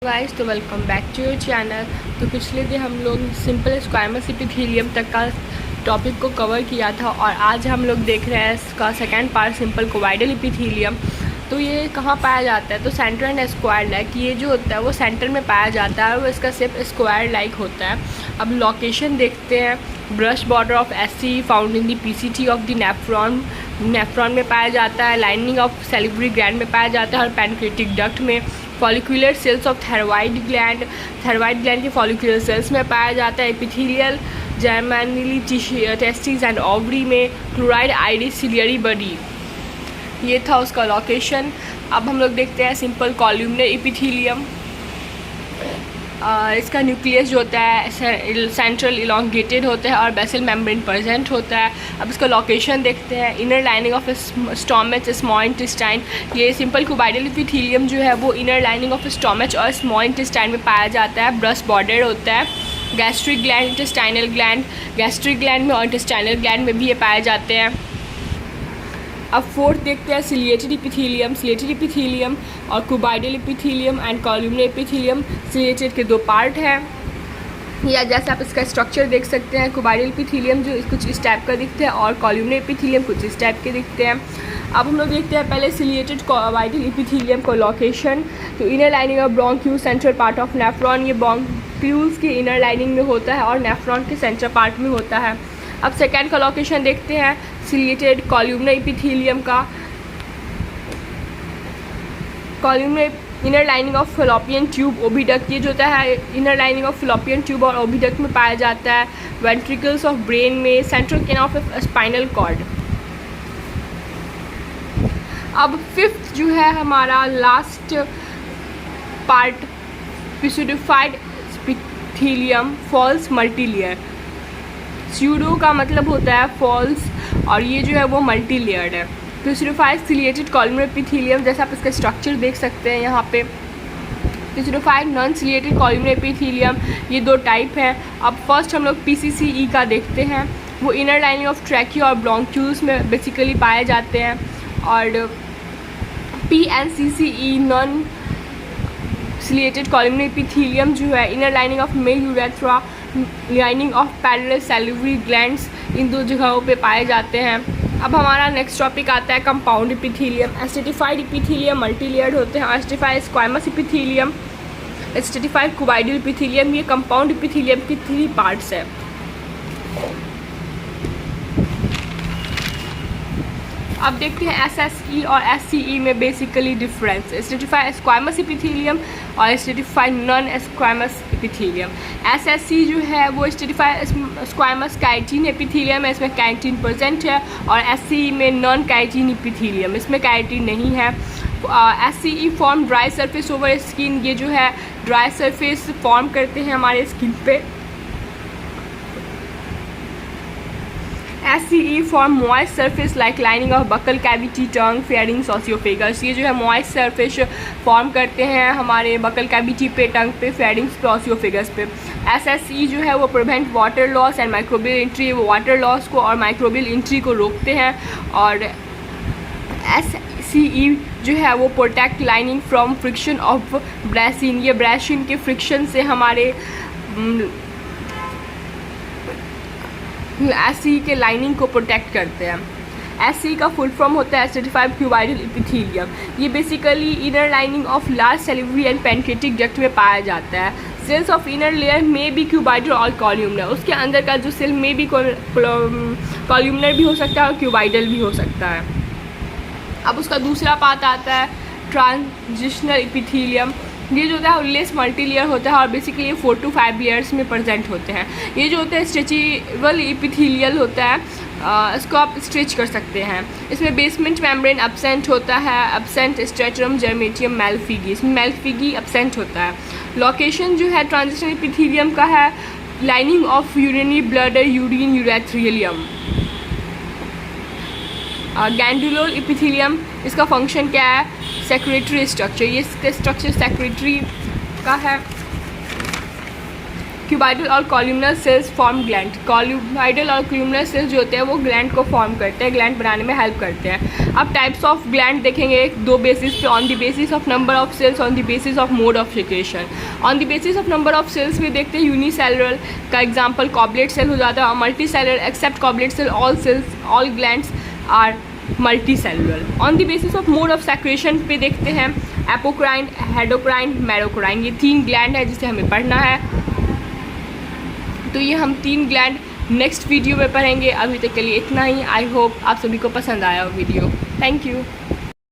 Guys, तो welcome back to your channel. तो पिछले दिन हम लोग सिंपल स्क्वायमस एपिथेलियम तक का टॉपिक को कवर किया था और आज हम लोग देख रहे हैं इसका सेकेंड पार्ट सिंपल कोवाइडल एपिथेलियम। तो ये कहाँ पाया जाता है? तो सेंटर एंड स्क्वायर लाइक ये जो होता है वो सेंटर में पाया जाता है और इसका शेप स्क्वायर लाइक होता है। अब लोकेशन देखते हैं। Brush border of SC found in the PCT of the nephron में पाया जाता है। लाइनिंग ऑफ सैलिवरी ग्लैंड में पाया जाता है और पैनक्रेटिक डक्ट में। Follicular cells of thyroid gland के फॉलिकुलर सेल्स में पाया जाता है। Epithelial germinal testis and ovary में। क्लोराइड आइरिस सिलियरी बॉडी, ये था उसका लोकेशन। अब हम लोग देखते हैं सिंपल कॉल्यूमनर एपिथेलियम। इसका न्यूक्लियस जो होता है सेंट्रल इलोंगेटेड होता है और बेसल मेम्ब्रेन प्रेजेंट होता है। अब इसका लोकेशन देखते हैं। Inner lining of stomach small intestine, ये सिंपल कोवाइडल एपिथेलियम जो है वो इनर लाइनिंग ऑफ स्टोमच और स्मॉल इंटेस्टाइन में पाया जाता है। ब्रश बॉर्डर होता है। Gastric gland, intestinal gland, gastric gland में और इंटेस्टाइनल ग्लैंड में भी ये पाए जाते हैं। अब फोर्थ देखते हैं सिलिएटेड एपिथेलियम और cuboidal epithelium and columnar epithelium. Ciliated के दो पार्ट हैं, या जैसे आप इसका स्ट्रक्चर देख सकते हैं। कोवाइडल एपिथेलियम जो कुछ इस टाइप का दिखते हैं और कॉल्यूमनर एपिथेलियम कुछ इस टाइप के दिखते हैं। अब हम लोग देखते हैं पहले सिलिएटेड कोवाइडल एपिथेलियम को लोकेशन। तो inner lining of bronchiole central part of nephron, ये ब्रोंक्यूल्स की इनर लाइनिंग में होता है और नेफ्रॉन के सेंट्रल पार्ट में होता है। अब सेकेंड का लोकेशन देखते हैं सिलिएटेड कॉल्यूमनर एपिथेलियम का। Columnar inner lining of fallopian tube oviduct, ये जो होता है inner lining of fallopian tube और ओविडक्ट में पाया जाता है। वेंट्रिकल्स ऑफ ब्रेन में। Central canal of spinal cord. अब फिफ्थ जो है हमारा last part pseudostratified epithelium false multilayer. Pseudo का मतलब होता है फॉल्स और ये जो है वो मल्टी लेयर्ड है। पिस्यूडोफाइड सिलिएटेड कॉल्यूमनर एपिथेलियम, जैसे आप इसका स्ट्रक्चर देख सकते हैं यहाँ पे। पिस्यूडोफाइड नॉन सिलिएटेड कॉल्यूमनर एपिथेलियम, ये दो टाइप है। अब फर्स्ट हम लोग पीसीसीई का देखते हैं। वो इनर लाइनिंग ऑफ ट्रैकिया और ब्रोंक्यूल्स में बेसिकली पाए जाते हैं। और PNCCE non ciliated columnar epithelium जो है inner lining of male urethra, lining of parallel salivary glands, इन दो जगहों पे पाए जाते हैं। अब हमारा नेक्स्ट टॉपिक आता है compound epithelium. Stratified epithelium multi layered होते हैं। Stratified squamous epithelium, stratified cuboidal epithelium, ये कंपाउंड एपिथेलियम की 3 पार्ट्स है। अब देखते हैं एसएसई और एससीई में बेसिकली डिफरेंस। एस्टेटिफाइड स्क्वायमस एपिथेलियम और एस्टेटिफाइड नॉन स्क्वायमस एपिथेलियम। एसएसई जो है वो एस्टेटिफाइड स्क्वायमस काइटिन एपिथेलियम है, इसमें काइटिन प्रेजेंट है। और एससीई में नॉन काइटिन एपिथेलियम, इसमें काइटिन नहीं है। SCE form dry surface over skin, ये जो है ड्राई सरफेस फॉर्म करते हैं हमारे स्किन पे। SCE form moist surface like lining of buccal cavity, tongue, pharynx, oesophagus, ये जो है मॉइस्ट सरफेस फॉर्म करते हैं हमारे बकल कैविटी पे, टंग पे, फेयरिंग्स पे, ऑसियोफेगस पे। एसएसई जो है वो prevent water loss and microbial entry, वो वाटर लॉस को और माइक्रोबियल इंट्री को रोकते हैं। और एससीई जो है वो protect lining from friction of abrasion, ये ब्रेसिन के फ्रिक्शन से हमारे एससीई के लाइनिंग को प्रोटेक्ट करते हैं। एससीई का फुल फॉर्म होता है एस्टेटिफाइड कोवाइडल एपिथेलियम। ये basically inner lining of large salivary and pancreatic duct में पाया जाता है। सेल्स ऑफ इनर लेयर में भी क्यूबाइडल और कॉल्यूमनर, उसके अंदर का जो सेल में भी कॉल्यूमनर भी हो सकता है और क्यूबाइडल भी हो सकता है। अब उसका दूसरा पार्ट आता है ट्रांजिशनल एपिथेलियम। ये जो होता है लेस मल्टी लेयर होता है और बेसिकली 4 to 5 लेयर्स में प्रेजेंट होते हैं। ये जो होता है स्ट्रेचेबल एपिथेलियल होता है, इसको आप स्ट्रेच कर सकते हैं। इसमें बेसमेंट मेम्ब्रेन एब्सेंट होता है, एब्सेंट स्ट्रेटम जर्मेटियम मेलफिगी, इसमें मेलफिगी एब्सेंट होता है। लोकेशन जो है ट्रांजिशनल एपिथेलियम का है lining of urinary bladder, urine urethra. Glandular epithelium, इसका फंक्शन क्या है? सेक्रेटरी स्ट्रक्चर, ये इसका स्ट्रक्चर सेक्रेटरी का है। क्यूबाइडल और columnar cells form gland. Cuboidal और कॉल्यूमिनर सेल्स जो होते हैं वो ग्लैंड को फॉर्म करते हैं, ग्लैंड बनाने में हेल्प करते हैं। अब टाइप्स ऑफ ग्लैंड देखेंगे दो बेसिस पे, on the basis of number of cells, on the basis of mode of secretion. On the basis of number of cells में देखते हैं यूनिसेलुलर का एग्जांपल कॉब्लेट सेल हो जाता है, और multi cellular except goblet cell all cells all glands are multi cellular. On the basis of mode of secretion पे देखते हैं एपोक्राइन, हेडोक्राइन, मैरोक्राइन, ये 3 ग्लैंड है जिसे हमें पढ़ना है। तो ये हम 3 ग्लैंड नेक्स्ट वीडियो में पढ़ेंगे। अभी तक के लिए इतना ही। आई होप आप सभी को पसंद आया वीडियो। Thank you.